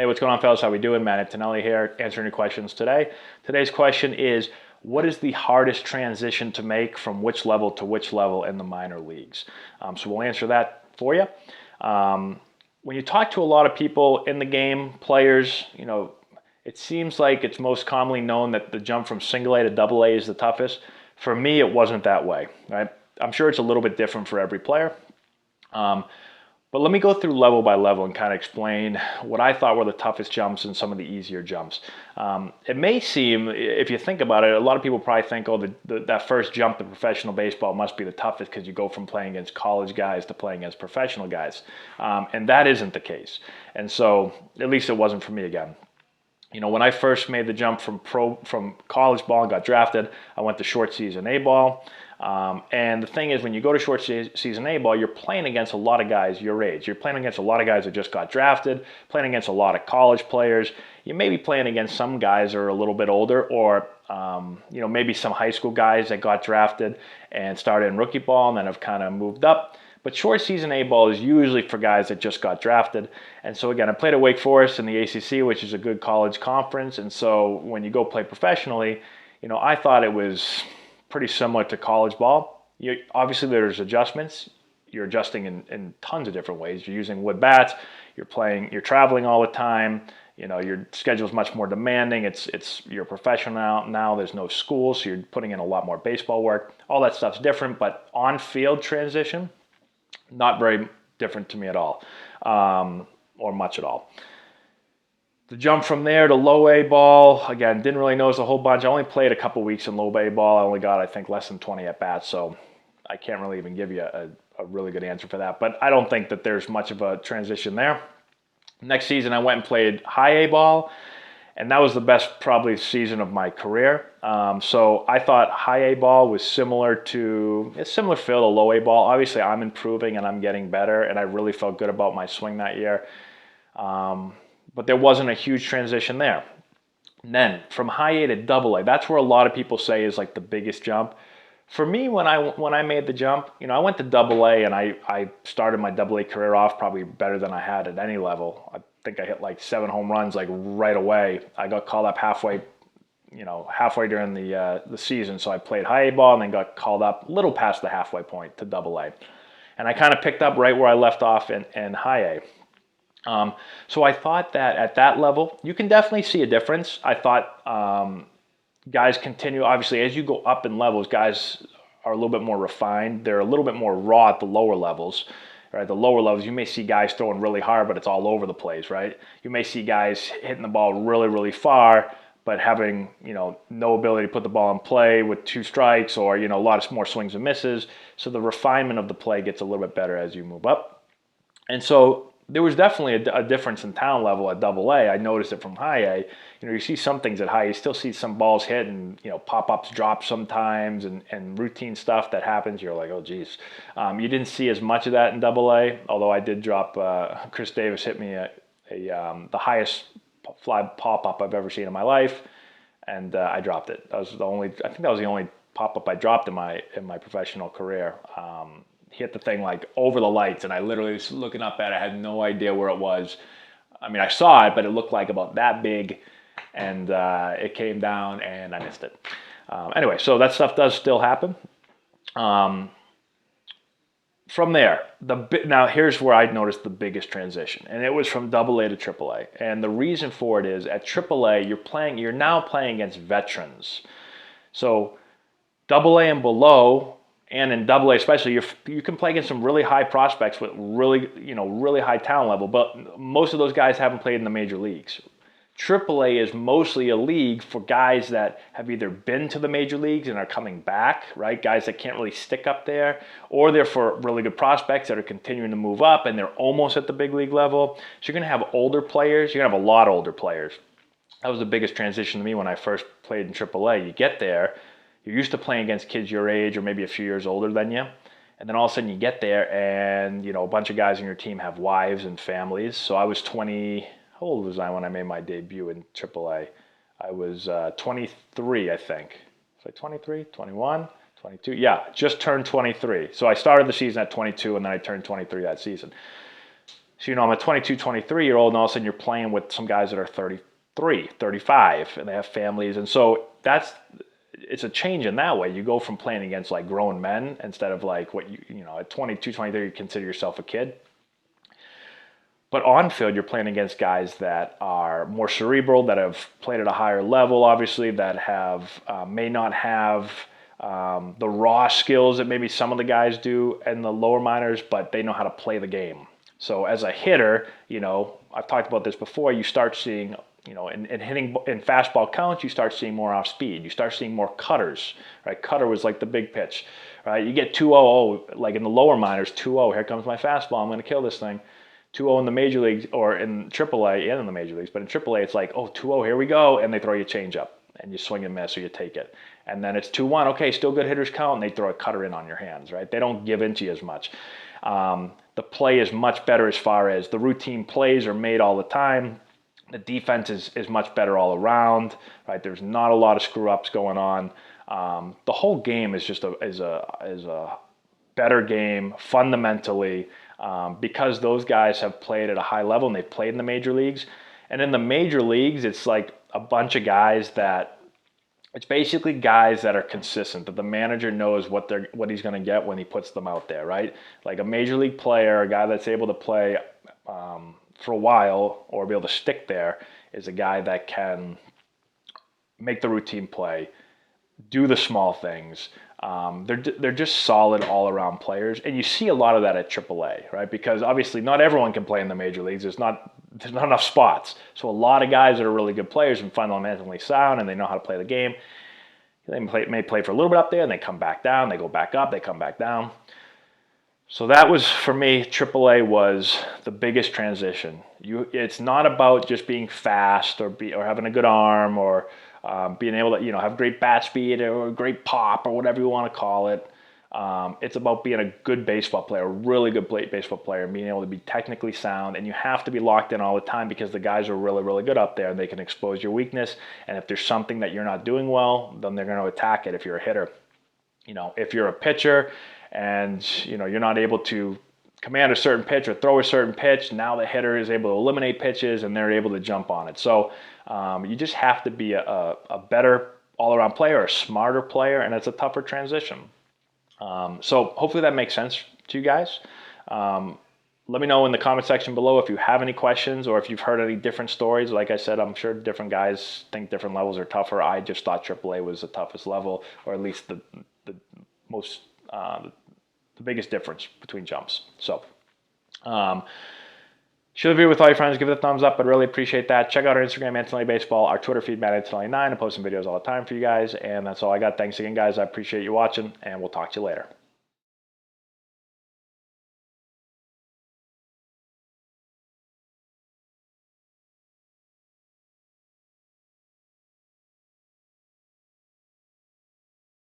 Hey, what's going on, fellas? How we doing? Matt Antonelli here, answering your questions today. Today's question is, what is the hardest transition to make from which level to which level in the minor leagues? So we'll answer that for you. When you talk to a lot of people in the game, players, it seems like it's most commonly known that the jump from single A to double A is the toughest. For me, it wasn't that way, right? I'm sure it's a little bit different for every player. But let me go through level by level and kind of explain what I thought were the toughest jumps and some of the easier jumps. It may seem, if you think about it, a lot of people probably think, oh, that first jump to professional baseball must be the toughest because you go from playing against college guys to playing against professional guys. And that isn't the case. And so, at least it wasn't for me again. When I first made the jump from college ball and got drafted, I went to short season A ball. And the thing is, when you go to short season A ball, you're playing against a lot of guys your age. You're playing against a lot of guys that just got drafted, playing against a lot of college players. You may be playing against some guys that are a little bit older, or maybe some high school guys that got drafted and started in rookie ball and then have kind of moved up. But short season A ball is usually for guys that just got drafted. And so again, I played at Wake Forest in the ACC, which is a good college conference. And so when you go play professionally, I thought it was pretty similar to college ball. Obviously, there's adjustments. You're adjusting in tons of different ways. You're using wood bats. You're traveling all the time. Your schedule is much more demanding. You're a professional now. There's no school, so you're putting in a lot more baseball work. All that stuff's different, but on-field transition, not very different to me at all, or much at all. The jump from there to low A ball, again, didn't really notice a whole bunch. I only played a couple weeks in low A ball. I only got, I think, less than 20 at bats, so I can't really even give you a really good answer for that. But I don't think that there's much of a transition there. Next season, I went and played high A ball, and that was the best probably season of my career. So I thought high A ball was similar feel to low A ball. Obviously, I'm improving and I'm getting better, and I really felt good about my swing that year. But there wasn't a huge transition there. And then from high A to double A, that's where a lot of people say is like the biggest jump. For me, when I made the jump, I went to double A and I started my double A career off probably better than I had at any level. I think I hit like 7 home runs like right away. I got called up halfway during the season. So I played high A ball and then got called up a little past the halfway point to double A. And I kind of picked up right where I left off in high A. So I thought that at that level, you can definitely see a difference. I thought guys continue, obviously, as you go up in levels, guys are a little bit more refined. They're a little bit more raw at the lower levels. Right, the lower levels, you may see guys throwing really hard, but it's all over the place, right? You may see guys hitting the ball really, really far, but having, no ability to put the ball in play with 2 strikes or, a lot of more swings and misses. So the refinement of the play gets a little bit better as you move up. And so there was definitely a difference in talent level at double A. I noticed it from high A. You see some things at high A. You still see some balls hit and, pop-ups drop sometimes and routine stuff that happens. You're like, oh, geez. You didn't see as much of that in double A, although I did drop, Chris Davis hit me the highest fly pop-up I've ever seen in my life, and I dropped it. I think that was the only pop-up I dropped in my professional career. Hit the thing like over the lights, and I literally was looking up at it. I had no idea where it was. I mean, I saw it, but it looked like about that big, and it came down, and I missed it. Anyway, so that stuff does still happen. From there, now here's where I noticed the biggest transition, and it was from double A to TripleA. And the reason for it is at TripleA, you're now playing against veterans. So double A and below, and in double A especially, you can play against some really high prospects with really high talent level, but most of those guys haven't played in the major leagues. AAA is mostly a league for guys that have either been to the major leagues and are coming back, right? Guys that can't really stick up there, or they're for really good prospects that are continuing to move up and they're almost at the big league level. So you're going to have older players. You're going to have a lot of older players. That was the biggest transition to me when I first played in AAA. You get there, you're used to playing against kids your age or maybe a few years older than you. And then all of a sudden you get there and, a bunch of guys on your team have wives and families. So I was 20, how old was I when I made my debut in AAA? I was 23, I think. Was I 23, 21, 22? Yeah, just turned 23. So I started the season at 22 and then I turned 23 that season. So, I'm a 22, 23-year-old, and all of a sudden you're playing with some guys that are 33, 35, and they have families. And so it's a change in that way. You go from playing against like grown men instead of like what at 22, 23, you consider yourself a kid. But on field, you're playing against guys that are more cerebral, that have played at a higher level, obviously, that have may not have the raw skills that maybe some of the guys do in the lower minors, but they know how to play the game. So as a hitter, I've talked about this before, you start seeing, in hitting in fastball counts, you start seeing more off speed. You start seeing more cutters, right? Cutter was like the big pitch, right? You get 2-0, like in the lower minors, 2-0, here comes my fastball, I'm going to kill this thing. 2-0 in the major leagues, or in AAA and in the major leagues, but in AAA it's like, 2-0, here we go, and they throw you a changeup, and you swing and miss, or you take it. And then it's 2-1, okay, still good hitters count, and they throw a cutter in on your hands, right? They don't give in to you as much. The play is much better as far as the routine plays are made all the time. The defense is much better all around, right? There's not a lot of screw-ups going on. The whole game is just a better game fundamentally, because those guys have played at a high level and they've played in the major leagues. And in the major leagues, it's like a bunch of guys it's basically guys that are consistent, that the manager knows what he's going to get when he puts them out there, right? Like a major league player, a guy that's able to play for a while or be able to stick there, is a guy that can make the routine play, do the small things. They're just solid all-around players, and you see a lot of that at TripleA, right? Because obviously not everyone can play in the major leagues. There's not enough spots. So a lot of guys that are really good players and fundamentally sound, and they know how to play the game. They may play for a little bit up there, and they come back down. They go back up. They come back down. So that was, for me, AAA was the biggest transition. It's not about just being fast or having a good arm or being able to have great bat speed or great pop or whatever you want to call it. It's about being a good baseball player, a really good baseball player, and being able to be technically sound. And you have to be locked in all the time because the guys are really, really good up there and they can expose your weakness. And if there's something that you're not doing well, then they're going to attack it if you're a hitter. If you're a pitcher and you're not able to command a certain pitch or throw a certain pitch, now the hitter is able to eliminate pitches and they're able to jump on it. So you just have to be a better all-around player, a smarter player, and it's a tougher transition. So hopefully that makes sense to you guys. Let me know in the comment section below if you have any questions or if you've heard any different stories. Like I said, I'm sure different guys think different levels are tougher. I just thought AAA was the toughest level, or at least the most the biggest difference between jumps. So share the video with all your friends. Give it a thumbs up. I'd really appreciate that. Check out our Instagram, Antonelli Baseball, our Twitter feed, Antonelli9. I'm posting videos all the time for you guys. And that's all I got. Thanks again, guys. I appreciate you watching, and we'll talk to you later.